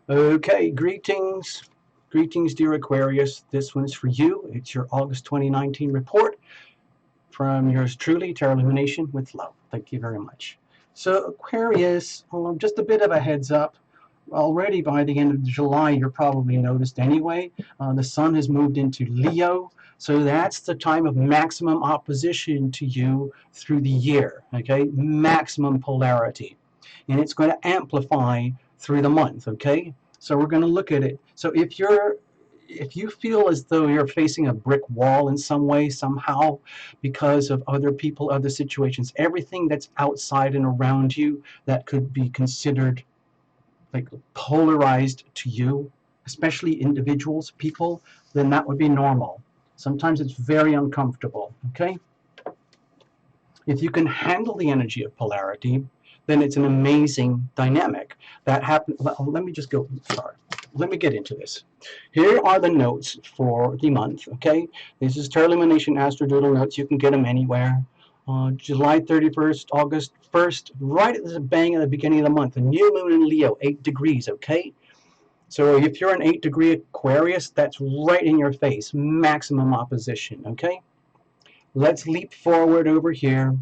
Okay, greetings. Greetings, dear Aquarius. This one's for you. It's your August 2019 report from yours truly, Tarot Illumination with love. Thank you very much. So, Aquarius, just a bit of a heads up. Already by the end of July, you're probably noticed anyway, the sun has moved into Leo. So that's the time of maximum opposition to you through the year, okay? Maximum polarity. And it's going to amplify through the month, okay? So we're going to look at it. So if you feel as though you're facing a brick wall in some way, somehow, because of other people, other situations, everything that's outside and around you that could be considered like polarized to you, especially individuals, people, then that would be normal. Sometimes it's very uncomfortable, okay? If you can handle the energy of polarity, then it's an amazing dynamic. That happens. Well, let me just go, sorry. Let me get into this. Here are the notes for the month, okay? This is Tarot Illumination Astro Doodle notes. You can get them anywhere. July 31st, August 1st, right at the bang at the beginning of the month. A new moon in Leo, 8 degrees, okay? So if you're an 8-degree Aquarius, that's right in your face. Maximum opposition, okay? Let's leap forward over here.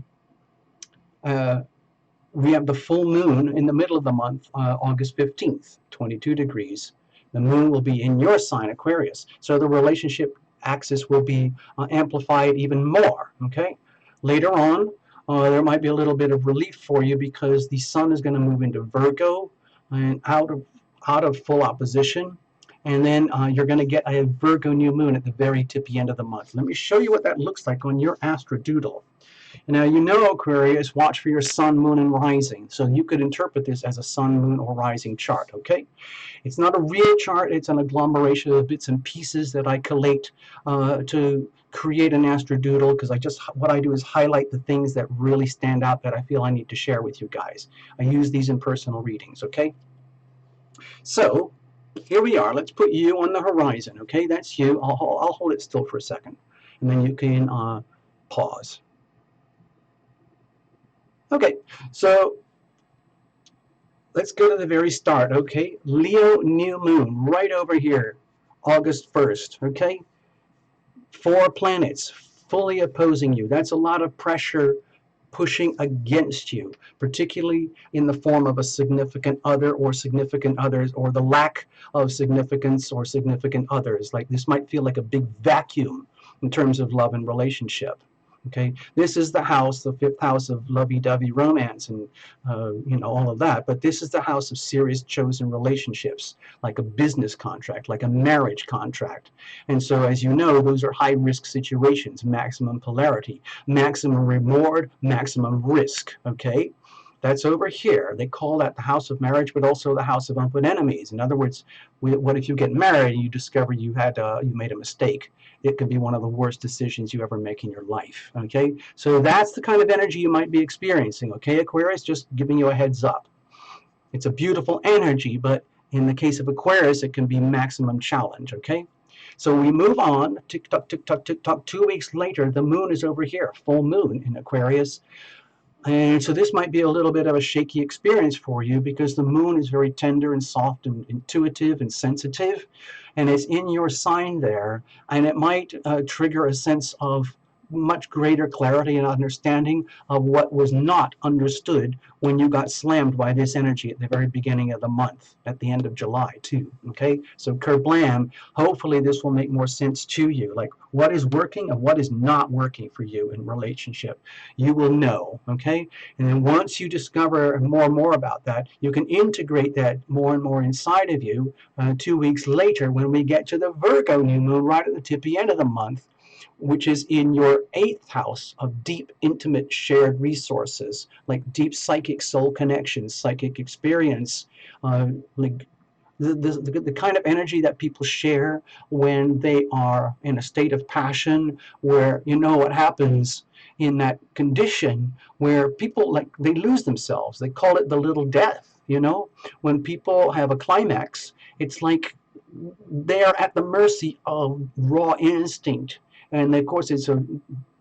We have the full moon in the middle of the month, August 15th, 22 degrees. The moon will be in your sign, Aquarius. So the relationship axis will be amplified even more, okay? Later on, there might be a little bit of relief for you because the sun is going to move into Virgo and out of full opposition. And then you're going to get a Virgo new moon at the very tippy end of the month. Let me show you what that looks like on your astro doodle. Now, you know, Aquarius, watch for your sun, moon, and rising. So you could interpret this as a sun, moon, or rising chart, okay? It's not a real chart. It's an agglomeration of bits and pieces that I collate to create an astrodoodle, because what I do is highlight the things that really stand out that I feel I need to share with you guys. I use these in personal readings, okay? So here we are. Let's put you on the horizon, okay? That's you. I'll hold it still for a second, and then you can pause. Okay, so let's go to the very start, okay? Leo new moon right over here, August 1st, okay? 4 planets fully opposing you. That's a lot of pressure pushing against you, particularly in the form of a significant other or significant others, or the lack of significance or significant others. Like this might feel like a big vacuum in terms of love and relationship. Okay, this is the house, the 5th house of lovey-dovey romance and all of that. But this is the house of serious chosen relationships, like a business contract, like a marriage contract. And so, as you know, those are high-risk situations, maximum polarity, maximum reward, maximum risk. Okay, that's over here. They call that the house of marriage, but also the house of open enemies. In other words, what if you get married and you discover you made a mistake? It could be one of the worst decisions you ever make in your life, okay? So that's the kind of energy you might be experiencing, okay, Aquarius? Just giving you a heads up. It's a beautiful energy, but in the case of Aquarius, it can be maximum challenge, okay? So we move on, tick-tock, tick-tock, tick-tock. 2 weeks later, the moon is over here, full moon in Aquarius. And so this might be a little bit of a shaky experience for you because the moon is very tender and soft and intuitive and sensitive, and it's in your sign there, and it might trigger a sense of much greater clarity and understanding of what was not understood when you got slammed by this energy at the very beginning of the month, at the end of July too, okay? So kerblam, hopefully this will make more sense to you, like what is working and what is not working for you in relationship. You will know, okay? And then once you discover more and more about that, you can integrate that more and more inside of you 2 weeks later when we get to the Virgo new moon right at the tippy end of the month, which is in your 8th house of deep, intimate, shared resources, like deep psychic soul connections, psychic experience, like the kind of energy that people share when they are in a state of passion, where you know what happens in that condition where people, like, they lose themselves. They call it the little death, when people have a climax, it's like they're at the mercy of raw instinct. And of course, it's a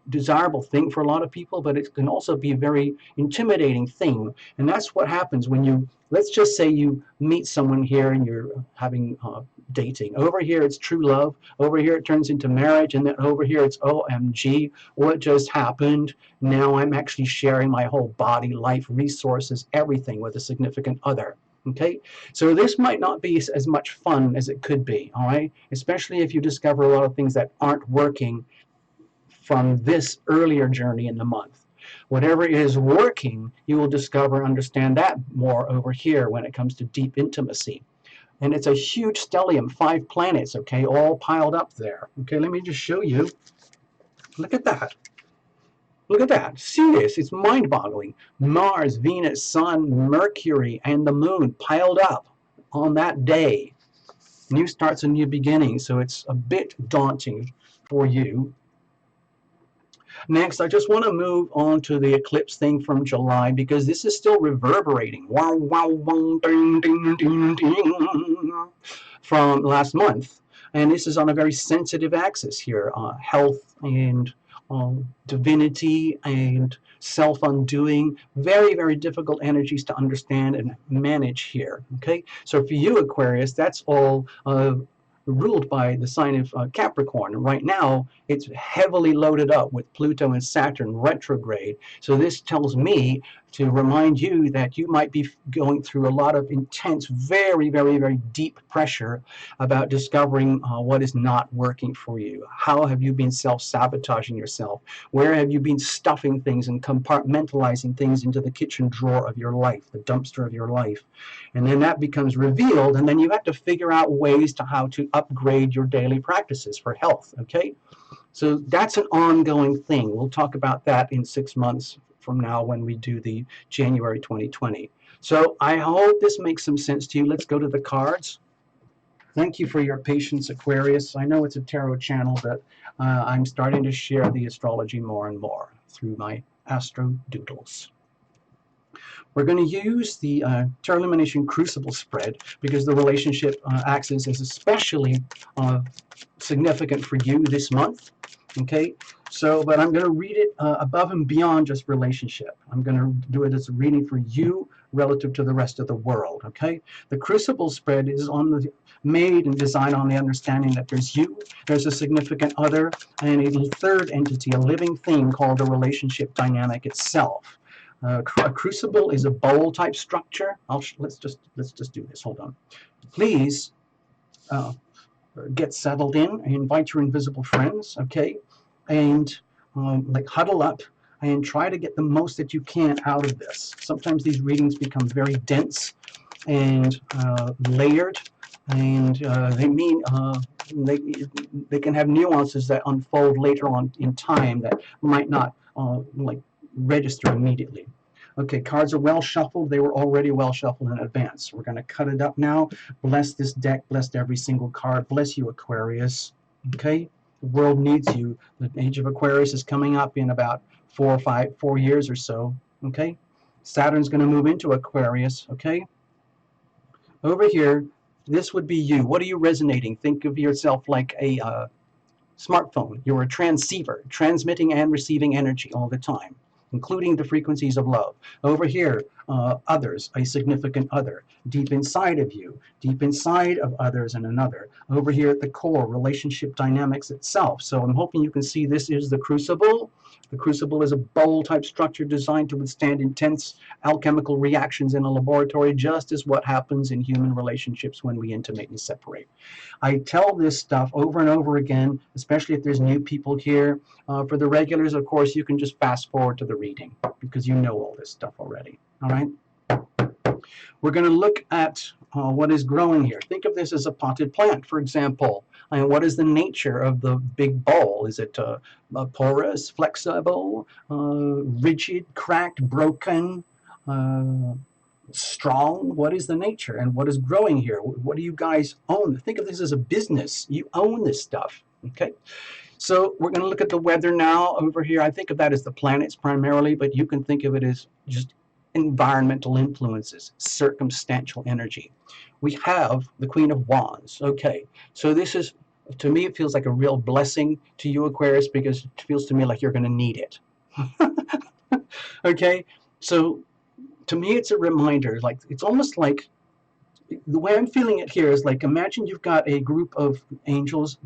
desirable thing for a lot of people, but it can also be a very intimidating thing. And that's what happens when you, let's just say you meet someone here and you're having dating. Over here, it's true love. Over here, it turns into marriage. And then over here, it's OMG, what just happened? Now I'm actually sharing my whole body, life, resources, everything with a significant other. Okay, so this might not be as much fun as it could be, all right? Especially if you discover a lot of things that aren't working from this earlier journey in the month. Whatever is working, you will discover and understand that more over here when it comes to deep intimacy. And it's a huge stellium, 5 planets, okay, all piled up there. Okay, let me just show you. Look at that. Look at that. See this? It's mind-boggling. Mars, Venus, Sun, Mercury, and the Moon piled up on that day. New starts and new beginnings, so it's a bit daunting for you. Next, I just want to move on to the eclipse thing from July because this is still reverberating. Wow, wow, wow, ding, ding, ding, ding, from last month. And this is on a very sensitive axis here, health and divinity and self-undoing. Very, very difficult energies to understand and manage here. Okay, so for you, Aquarius, that's all ruled by the sign of Capricorn. Right now, it's heavily loaded up with Pluto and Saturn retrograde. So this tells me to remind you that you might be going through a lot of intense, very, very, very deep pressure about discovering what is not working for you. How have you been self-sabotaging yourself? Where have you been stuffing things and compartmentalizing things into the kitchen drawer of your life, the dumpster of your life? And then that becomes revealed, and then you have to figure out ways to how to upgrade your daily practices for health, okay? So that's an ongoing thing. We'll talk about that in 6 months from now when we do the January 2020. So I hope this makes some sense to you. Let's go to the cards. Thank you for your patience, Aquarius. I know it's a tarot channel, but I'm starting to share the astrology more and more through my astro doodles. We're going to use the Tarot Illumination Crucible spread because the relationship axis is especially significant for you this month. Okay, so, but I'm going to read it above and beyond just relationship. I'm going to do it as a reading for you relative to the rest of the world. Okay, the Crucible spread is made and designed on the understanding that there's you, there's a significant other, and a third entity, a living thing called the relationship dynamic itself. A crucible is a bowl type structure. Let's just do this. Hold on, please. Get settled in. Invite your invisible friends, okay, and like huddle up and try to get the most that you can out of this. Sometimes these readings become very dense and layered, and they mean they can have nuances that unfold later on in time that might not like register immediately. Okay, cards are well shuffled. They were already well shuffled in advance. We're going to cut it up now. Bless this deck. Bless every single card. Bless you, Aquarius. Okay, the world needs you. The age of Aquarius is coming up in about 4 years or so. Okay, Saturn's going to move into Aquarius. Okay, over here, this would be you. What are you resonating? Think of yourself like a smartphone. You're a transceiver, transmitting and receiving energy all the time, including the frequencies of love. Over here, others, a significant other, deep inside of you, deep inside of others and another. Over here at the core, relationship dynamics itself. So I'm hoping you can see this is the crucible. The crucible is a bowl type structure designed to withstand intense alchemical reactions in a laboratory, just as what happens in human relationships when we intimate and separate. I tell this stuff over and over again, especially if there's new people here. For the regulars, of course, you can just fast forward to the reading because you know all this stuff already. All right. We're going to look at what is growing here. Think of this as a potted plant, for example. And what is the nature of the big bowl? Is it porous, flexible, rigid, cracked, broken, strong? What is the nature and what is growing here? What do you guys own? Think of this as a business. You own this stuff. Okay. So we're going to look at the weather now over here. I think of that as the planets primarily, but you can think of it as just environmental influences, circumstantial energy. We have the Queen of Wands. Okay, so this is to me, it feels like a real blessing to you, Aquarius, because it feels to me like you're going to need it. Okay, so to me, it's a reminder. Like it's almost like the way I'm feeling it here is like imagine you've got a group of angels,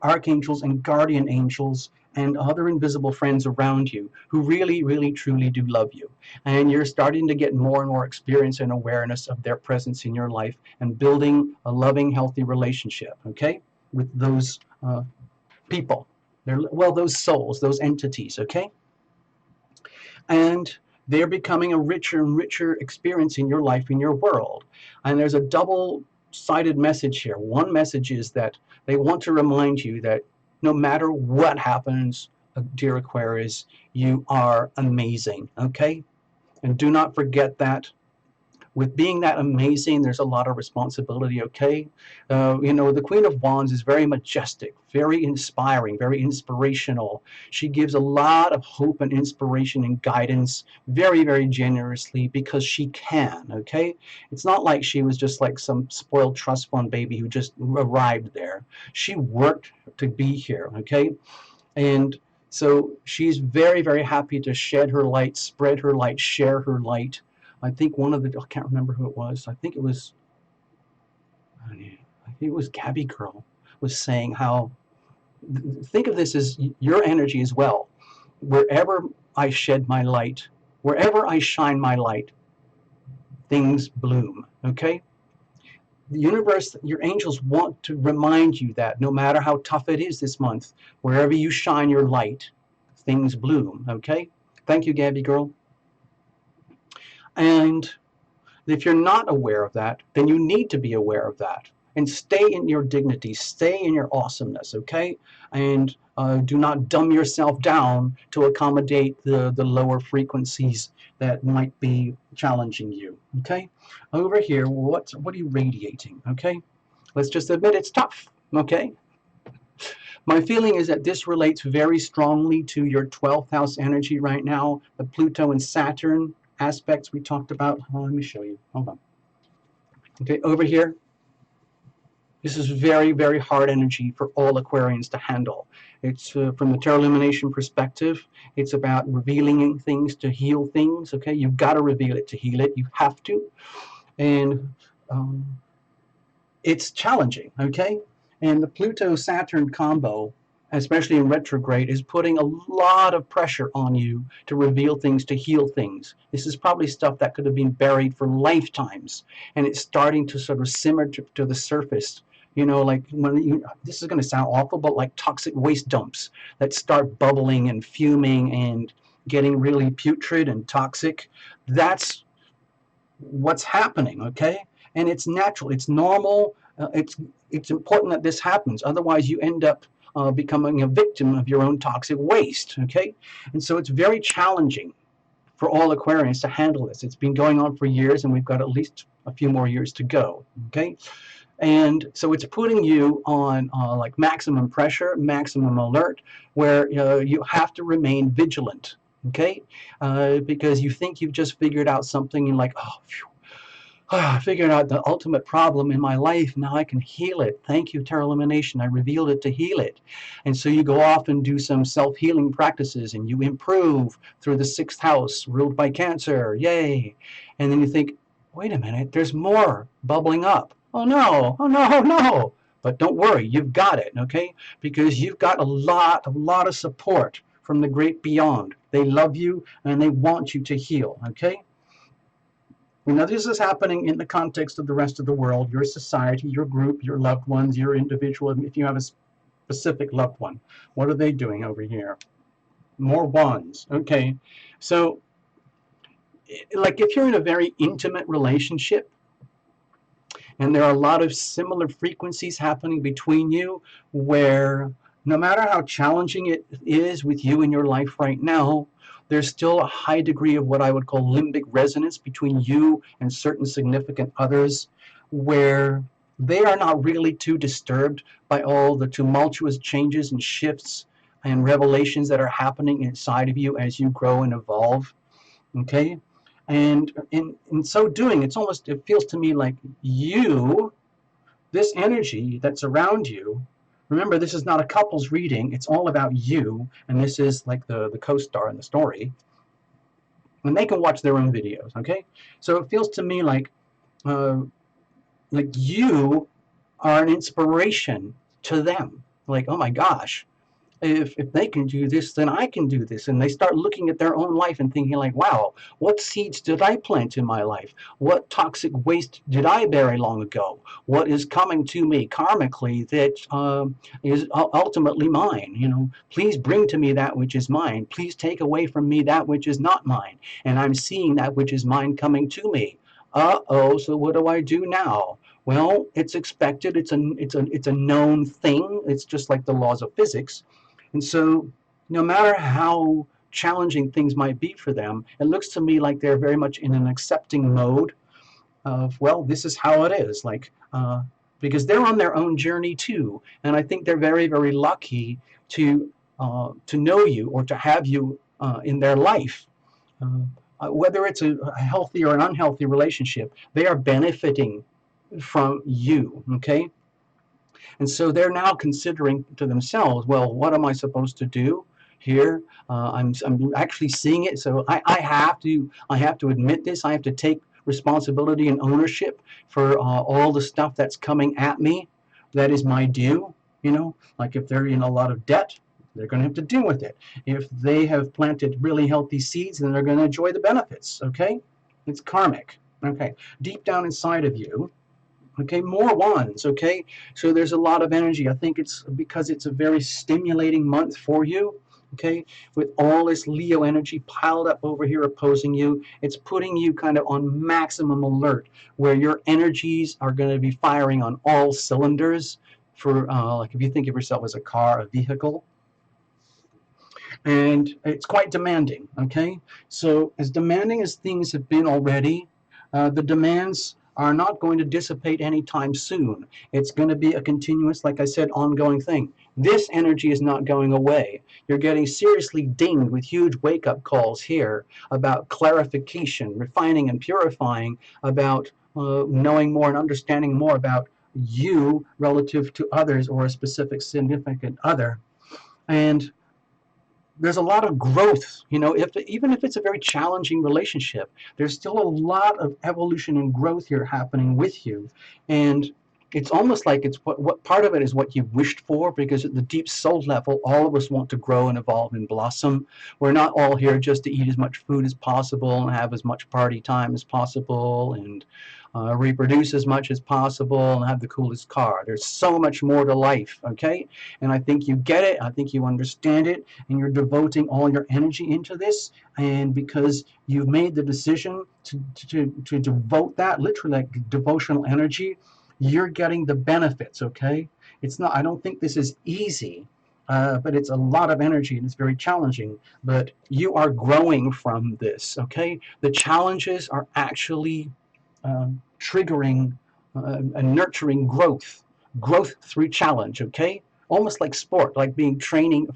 archangels, and guardian angels, and other invisible friends around you who really, really, truly do love you. And you're starting to get more and more experience and awareness of their presence in your life and building a loving, healthy relationship, okay, with those people. Well, those souls, those entities, okay? And they're becoming a richer and richer experience in your life, in your world. And there's a double-sided message here. One message is that they want to remind you that no matter what happens, dear Aquarius, you are amazing, okay? And do not forget that. With being that amazing, there's a lot of responsibility, okay? The Queen of Wands is very majestic, very inspiring, very inspirational. She gives a lot of hope and inspiration and guidance very, very generously because she can, okay? It's not like she was just like some spoiled trust fund baby who just arrived there. She worked to be here, okay? And so she's very, very happy to shed her light, spread her light, share her light. I think I can't remember who it was. I think it was Gabby Girl was saying how, think of this as your energy as well. Wherever I shed my light, wherever I shine my light, things bloom, okay? The universe, your angels want to remind you that no matter how tough it is this month, wherever you shine your light, things bloom, okay? Thank you, Gabby Girl. And if you're not aware of that, then you need to be aware of that. And stay in your dignity, stay in your awesomeness, okay? And do not dumb yourself down to accommodate the lower frequencies that might be challenging you, okay? Over here, what are you radiating, okay? Let's just admit it's tough, okay? My feeling is that this relates very strongly to your 12th house energy right now, the Pluto and Saturn aspects we talked about. Oh, let me show you. Hold on. Okay, over here, this is very, very hard energy for all Aquarians to handle. It's from the tarot illumination perspective, it's about revealing things to heal things, okay? You've got to reveal it to heal it. You have to. And it's challenging, okay? And the Pluto-Saturn combo, especially in retrograde, is putting a lot of pressure on you to reveal things, to heal things. This is probably stuff that could have been buried for lifetimes, and it's starting to sort of simmer to the surface. Like this is going to sound awful, but like toxic waste dumps that start bubbling and fuming and getting really putrid and toxic. That's what's happening, okay? And it's natural, it's normal, it's important that this happens. Otherwise, you end up becoming a victim of your own toxic waste, okay? And so it's very challenging for all Aquarians to handle this. It's been going on for years, and we've got at least a few more years to go, okay? And so it's putting you on like maximum pressure, maximum alert, where you have to remain vigilant, okay? Because you think you've just figured out something, and like, oh, phew, I figured out the ultimate problem in my life. Now I can heal it. Thank you, Tarot Illumination. I revealed it to heal it. And so you go off and do some self-healing practices, and you improve through the 6th house, ruled by Cancer. Yay. And then you think, wait a minute, there's more bubbling up. Oh no, oh no, oh no. But don't worry, you've got it, okay? Because you've got a lot of support from the great beyond. They love you, and they want you to heal, okay? Now, this is happening in the context of the rest of the world, your society, your group, your loved ones, your individual, if you have a specific loved one. What are they doing over here? More wands. Okay. So, like if you're in a very intimate relationship, and there are a lot of similar frequencies happening between you, where no matter how challenging it is with you in your life right now, there's still a high degree of what I would call limbic resonance between you and certain significant others, where they are not really too disturbed by all the tumultuous changes and shifts and revelations that are happening inside of you as you grow and evolve, okay? And in so doing, it feels to me like this energy that's around you, Remember, this is not a couples reading. It's all about you, and this is like the co-star in the story. And they can watch their own videos, okay? So it feels to me uh, like you are an inspiration to them. Like, oh my gosh, if they can do this, then I can do this. And they start looking at their own life and thinking like, wow, what seeds did I plant in my life? What toxic waste did I bury long ago? What is coming to me karmically that is ultimately mine? You know, please bring to me that which is mine. Please take away from me that which is not mine. And I'm seeing that which is mine coming to me. Uh-oh, so what do I do now? Well, it's expected. It's a known thing. It's just like the laws of physics. And so, no matter how challenging things might be for them, it looks to me like they're very much in an accepting mode of, well, this is how it is. Because they're on their own journey too, and I think they're very, very lucky to know you or to have you in their life. Whether it's a healthy or an unhealthy relationship, they are benefiting from you. Okay. And so they're now considering to themselves, well, what am I supposed to do here? I'm actually seeing it, so I have to admit this. I have to take responsibility and ownership for all the stuff that's coming at me. That is my due. You know, like if they're in a lot of debt, they're going to have to deal with it. If they have planted really healthy seeds, then they're going to enjoy the benefits. Okay, it's karmic. Okay, deep down inside of you. Okay, more wands. Okay, so there's a lot of energy. I think it's because it's a very stimulating month for you. Okay, with all this Leo energy piled up over here opposing you, it's putting you kind of on maximum alert, where your energies are going to be firing on all cylinders. For like if you think of yourself as a car, a vehicle, and it's quite demanding. Okay, so as demanding as things have been already, the demands are not going to dissipate anytime soon. It's going to be a continuous, like I said, ongoing thing. This energy is not going away. You're getting seriously dinged with huge wake-up calls here about clarification, refining and purifying, about knowing more and understanding more about you relative to others or a specific significant other. And there's a lot of growth, you know, even if it's a very challenging relationship, there's still a lot of evolution and growth here happening with you. And it's almost like it's what part of it is what you wished for, because at the deep soul level, all of us want to grow and evolve and blossom. We're not all here just to eat as much food as possible and have as much party time as possible and reproduce as much as possible and have the coolest car. There's so much more to life, okay? And I think you get it. I think you understand it, and you're devoting all your energy into this. And because you've made the decision to devote that, literally like devotional energy, you're getting the benefits, okay? It's not, I don't think this is easy, but it's a lot of energy and it's very challenging. But you are growing from this, okay? The challenges are actually triggering and nurturing growth through challenge, okay? Almost like sport, like being training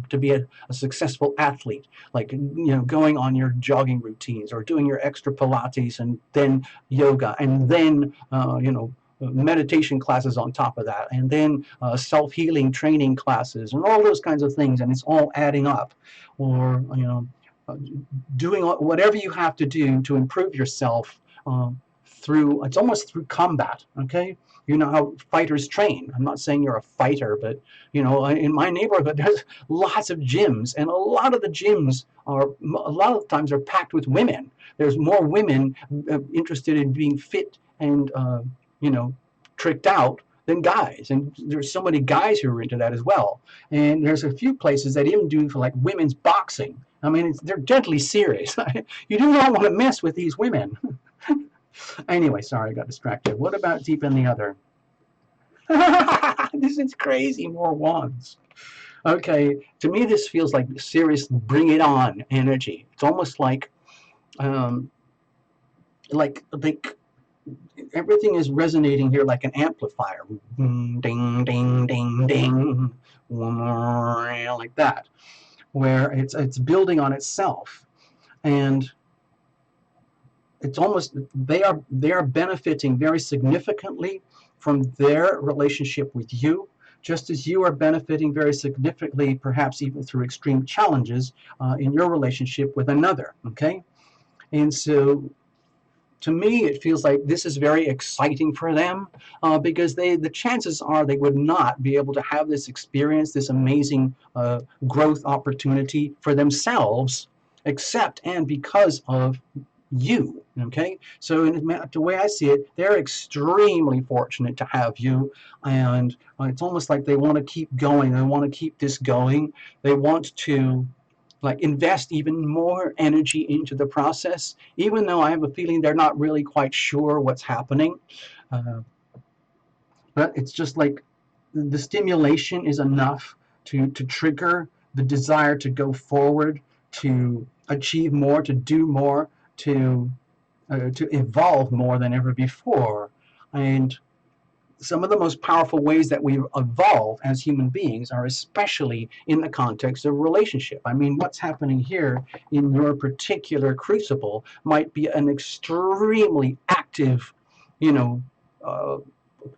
to be a successful athlete, like, you know, going on your jogging routines or doing your extra Pilates and then yoga and then, you know, meditation classes on top of that, and then self-healing training classes and all those kinds of things, and it's all adding up. Or, you know, doing whatever you have to do to improve yourself through, it's almost through combat, okay? You know how fighters train. I'm not saying you're a fighter, but, you know, in my neighborhood, there's lots of gyms, and a lot of the gyms are, a lot of times are packed with women. There's more women interested in being fit and, you know, tricked out than guys. And there's so many guys who are into that as well. And there's a few places that even do for like women's boxing. I mean, they're deadly serious. You do not want to mess with these women. Anyway, sorry, I got distracted. What about deep in the other? This is crazy, more wands. Okay, to me this feels like serious bring it on energy. It's almost like everything is resonating here like an amplifier. Ding, ding, ding, ding, like that, where it's building on itself. And it's almost, they are benefiting very significantly from their relationship with you just as you are benefiting very significantly, perhaps even through extreme challenges in your relationship with another, okay? And so to me, it feels like this is very exciting for them because the chances are they would not be able to have this experience, this amazing growth opportunity for themselves, except and because of you. Okay, so in the way I see it, they're extremely fortunate to have you, and it's almost like they want to keep going. They want to keep this going. They want to like invest even more energy into the process, even though I have a feeling they're not really quite sure what's happening. Uh, but it's just like the stimulation is enough to trigger the desire to go forward, to achieve more, to do more, to evolve more than ever before. And some of the most powerful ways that we evolve as human beings are especially in the context of relationship. I mean, what's happening here in your particular crucible might be an extremely active, you know, uh,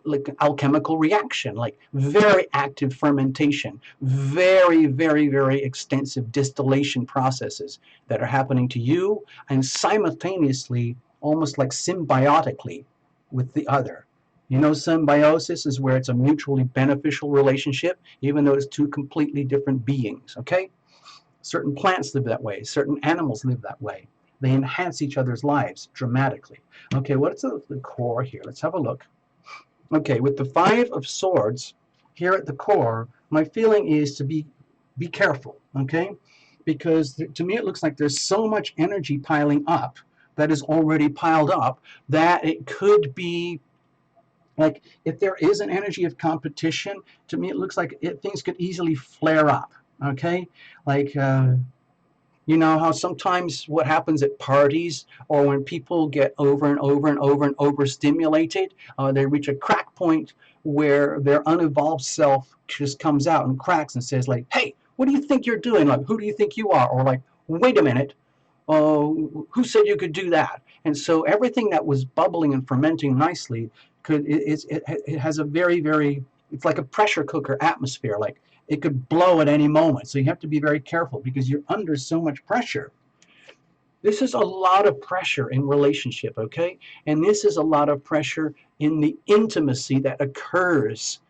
like alchemical reaction, like very active fermentation, very, very, very extensive distillation processes that are happening to you and simultaneously, almost like symbiotically with the other. You know, symbiosis is where it's a mutually beneficial relationship, even though it's two completely different beings, okay? Certain plants live that way, certain animals live that way. They enhance each other's lives dramatically. Okay, what's the core here? Let's have a look. Okay, with the Five of Swords here at the core, my feeling is to be careful, okay? Because to me it looks like there's so much energy piling up that is already piled up that it could be like if there is an energy of competition, to me it looks like things could easily flare up, okay? Like you know how sometimes what happens at parties or when people get over and over and over and overstimulated, they reach a crack point where their unevolved self just comes out and cracks and says like, "Hey, what do you think you're doing? Like, who do you think you are?" Or like, "Wait a minute, who said you could do that?" And so everything that was bubbling and fermenting nicely it has a very, very, it's like a pressure cooker atmosphere. Like it could blow at any moment. So you have to be very careful because you're under so much pressure. This is a lot of pressure in relationship, okay? And this is a lot of pressure in the intimacy that occurs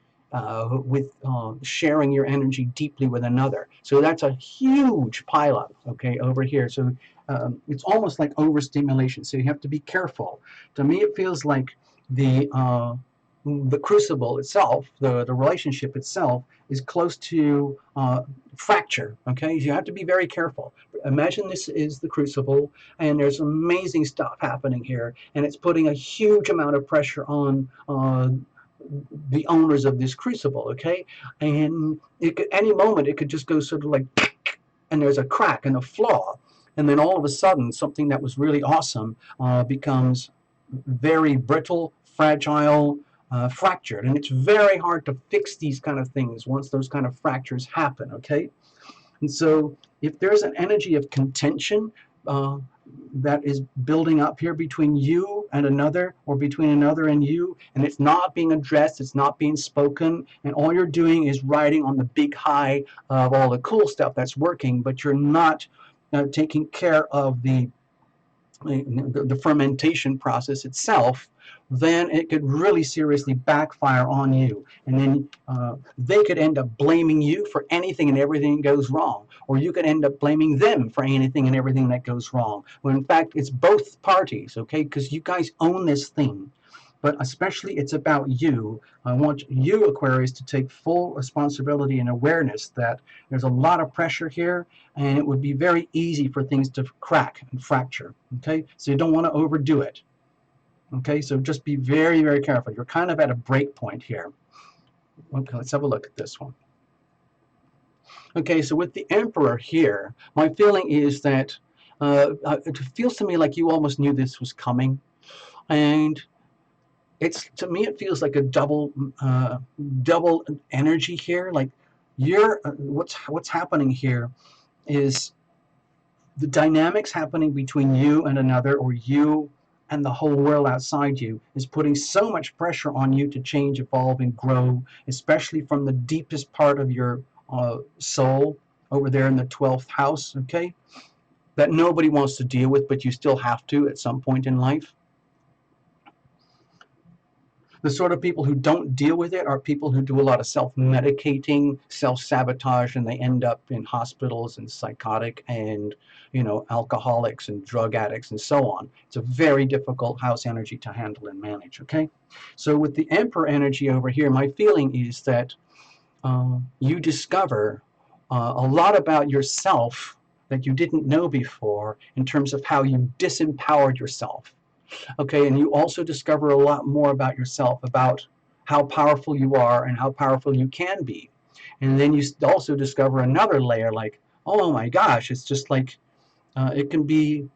with sharing your energy deeply with another. So that's a huge pileup, okay, over here. So it's almost like overstimulation. So you have to be careful. To me, it feels like the crucible itself, the relationship itself, is close to fracture. Okay, you have to be very careful. Imagine this is the crucible, and there's amazing stuff happening here, and it's putting a huge amount of pressure on the owners of this crucible. Okay, and any moment it could just go sort of like, and there's a crack and a flaw, and then all of a sudden something that was really awesome becomes very brittle, fragile, fractured. And it's very hard to fix these kind of things once those kind of fractures happen, okay? And so if there's an energy of contention that is building up here between you and another, or between another and you, and it's not being addressed, it's not being spoken, and all you're doing is riding on the big high of all the cool stuff that's working, but you're not taking care of the fermentation process itself, then it could really seriously backfire on you. And then they could end up blaming you for anything and everything that goes wrong. Or you could end up blaming them for anything and everything that goes wrong. When in fact, it's both parties, okay? Because you guys own this thing. But especially it's about you. I want you, Aquarius, to take full responsibility and awareness that there's a lot of pressure here, and it would be very easy for things to crack and fracture. Okay, so you don't want to overdo it. Okay, so just be very, very careful. You're kind of at a break point here. Okay, let's have a look at this one. Okay, so with the Emperor here, my feeling is that it feels to me like you almost knew this was coming, and it's, to me it feels like a double energy here. Like you're what's happening here is the dynamics happening between you and another, or you and the whole world outside you is putting so much pressure on you to change, evolve, and grow, especially from the deepest part of your soul over there in the 12th house, okay? That nobody wants to deal with, but you still have to at some point in life. The sort of people who don't deal with it are people who do a lot of self-medicating, self-sabotage, and they end up in hospitals and psychotic and, alcoholics and drug addicts and so on. It's a very difficult house energy to handle and manage, okay? So with the Emperor energy over here, my feeling is that you discover a lot about yourself that you didn't know before in terms of how you disempowered yourself. Okay, and you also discover a lot more about yourself, about how powerful you are and how powerful you can be. And then you also discover another layer like, oh my gosh, it's just like it can be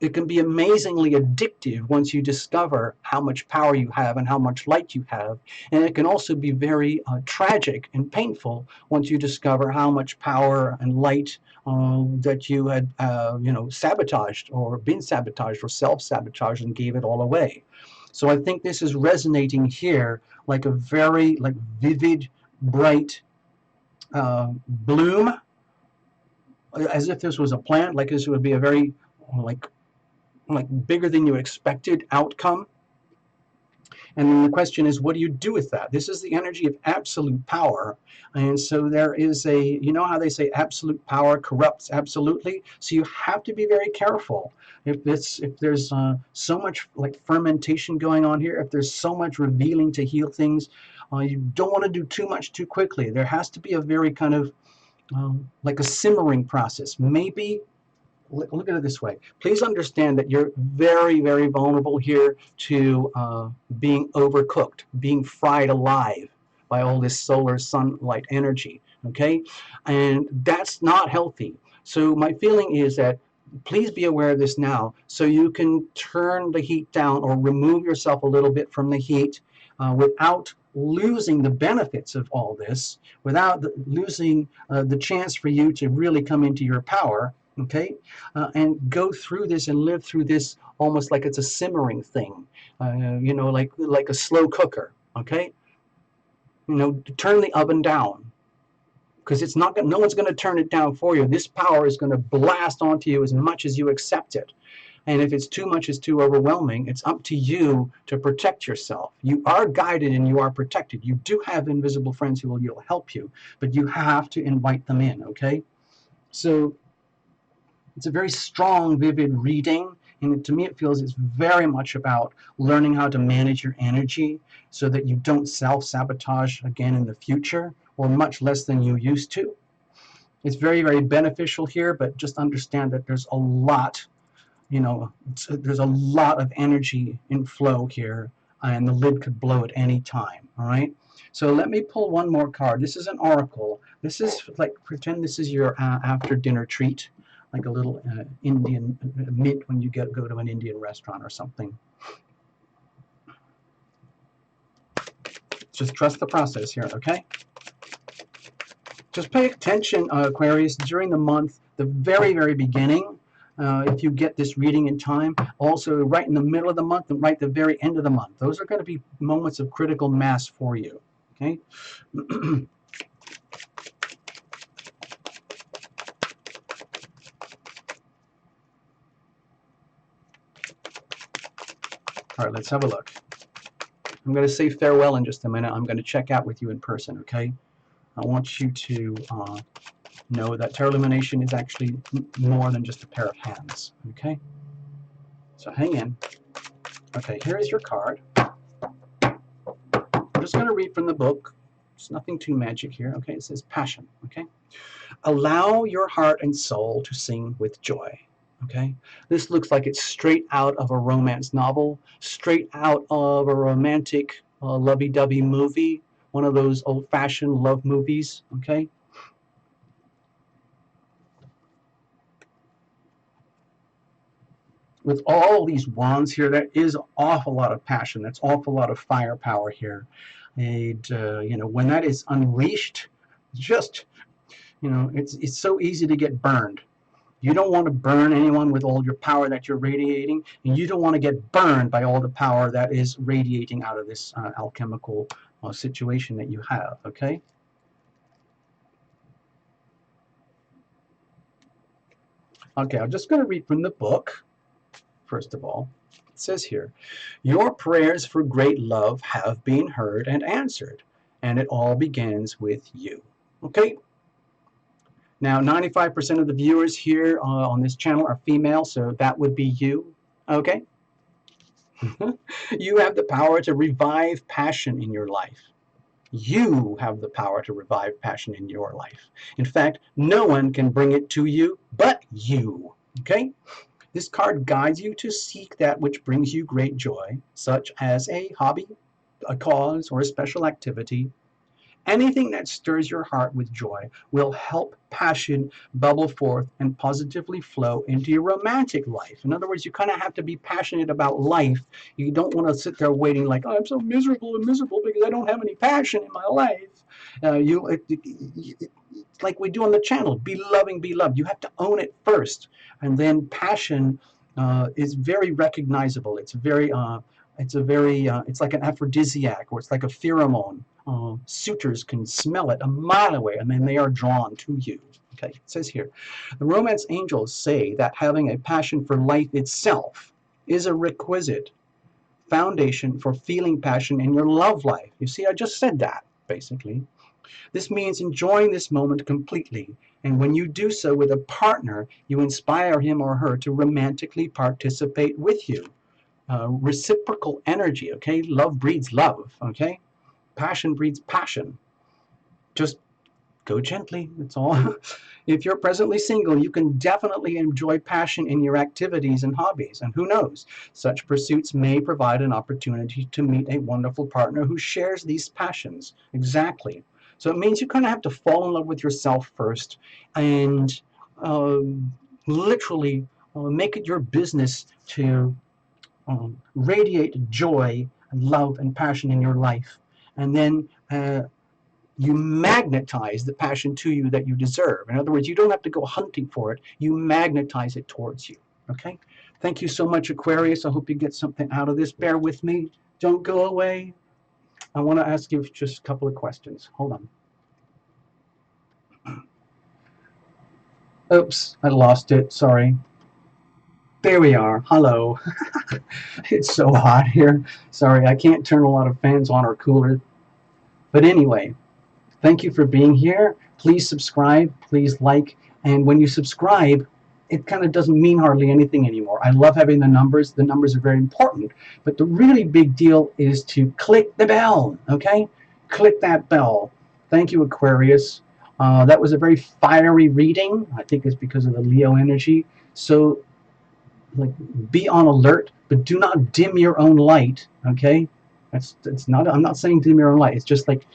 amazingly addictive once you discover how much power you have and how much light you have. And it can also be very tragic and painful once you discover how much power and light that you had, sabotaged or been sabotaged or self-sabotaged and gave it all away. So I think this is resonating here like a very vivid, bright bloom, as if this was a plant, like this would be a very like bigger than you expected outcome. And then the question is, what do you do with that? This is the energy of absolute power. And so there is how they say absolute power corrupts absolutely. So you have to be very careful. If there's so much like fermentation going on here, if there's so much revealing to heal things, you don't want to do too much too quickly. There has to be a very kind of like a simmering process. Maybe look at it this way. Please understand that you're very, very vulnerable here to being overcooked, being fried alive by all this solar sunlight energy, okay? And that's not healthy. So my feeling is that please be aware of this now so you can turn the heat down or remove yourself a little bit from the heat without losing the benefits of all this, without losing the chance for you to really come into your power, okay, and go through this and live through this almost like it's a simmering thing, like a slow cooker, okay? Turn the oven down because it's not no one's going to turn it down for you. This power is going to blast onto you as much as you accept it. And if it's too much, it's too overwhelming, it's up to you to protect yourself. You are guided and you are protected. You do have invisible friends who will help you, but you have to invite them in, okay? So it's a very strong, vivid reading, and to me it feels it's very much about learning how to manage your energy so that you don't self-sabotage again in the future, or much less than you used to. It's very, very beneficial here, but just understand that there's a lot, there's a lot of energy in flow here, and the lid could blow at any time, all right? So let me pull one more card. This is an oracle. This is like, pretend this is your after dinner treat, like a little Indian mint when you go to an Indian restaurant or something. Just trust the process here, okay? Just pay attention, Aquarius, during the month, the very, very beginning, if you get this reading in time, also right in the middle of the month and right at the very end of the month. Those are going to be moments of critical mass for you, okay? All right, let's have a look. I'm going to say farewell in just a minute. I'm going to check out with you in person, okay? I want you to know that Tarot Illumination is actually more than just a pair of hands, okay? So hang in. Okay, here is your card. I'm just going to read from the book. There's nothing too magic here, okay? It says passion, okay? Allow your heart and soul to sing with joy. Okay, this looks like it's straight out of a romance novel, straight out of a romantic lovey-dovey movie, one of those old-fashioned love movies, okay? With all these wands here, there is an awful lot of passion. That's an awful lot of firepower here. And, when that is unleashed, just, it's so easy to get burned. You don't want to burn anyone with all your power that you're radiating, and you don't want to get burned by all the power that is radiating out of this alchemical situation that you have, okay? Okay, I'm just going to read from the book, first of all. It says here, your prayers for great love have been heard and answered, and it all begins with you, okay? Now, 95% of the viewers here on this channel are female, so that would be you, okay? You have the power to revive passion in your life. You have the power to revive passion in your life. In fact, no one can bring it to you but you, okay? This card guides you to seek that which brings you great joy, such as a hobby, a cause, or a special activity. Anything that stirs your heart with joy will help passion bubble forth and positively flow into your romantic life. In other words, you kind of have to be passionate about life. You don't want to sit there waiting like, oh, I'm so miserable and miserable because I don't have any passion in my life. It's like we do on the channel, be loving, be loved. You have to own it first. And then passion is very recognizable. It's like an aphrodisiac, or it's like a pheromone. Suitors can smell it a mile away, and then they are drawn to you. Okay, it says here, the romance angels say that having a passion for life itself is a requisite foundation for feeling passion in your love life. You see, I just said that, basically. This means enjoying this moment completely, and when you do so with a partner, you inspire him or her to romantically participate with you. Reciprocal energy, okay? Love breeds love, okay? Passion breeds passion. Just go gently, that's all. If you're presently single, you can definitely enjoy passion in your activities and hobbies. And who knows, such pursuits may provide an opportunity to meet a wonderful partner who shares these passions. Exactly. So it means you kind of have to fall in love with yourself first and literally make it your business to radiate joy and love and passion in your life. And then you magnetize the passion to you that you deserve. In other words, you don't have to go hunting for it. You magnetize it towards you. Okay? Thank you so much, Aquarius. I hope you get something out of this. Bear with me. Don't go away. I want to ask you just a couple of questions. Hold on. Oops, I lost it. Sorry. There we are. Hello. It's so hot here. Sorry, I can't turn a lot of fans on or coolers. But anyway, thank you for being here. Please subscribe, please like, and when you subscribe, it kind of doesn't mean hardly anything anymore. I love having the numbers. The numbers are very important. But the really big deal is to click the bell, okay? Click that bell. Thank you, Aquarius. That was a very fiery reading. I think it's because of the Leo energy. So, like, be on alert, but do not dim your own light, okay? It's not. I'm not saying dim your own light. It's just like,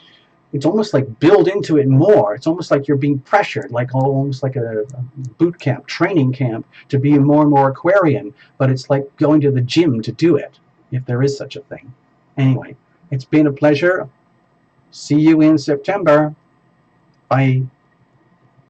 it's almost like build into it more. It's almost like you're being pressured, like almost like a boot camp, training camp, to be more and more Aquarian. But it's like going to the gym to do it, if there is such a thing. Anyway, it's been a pleasure. See you in September. Bye.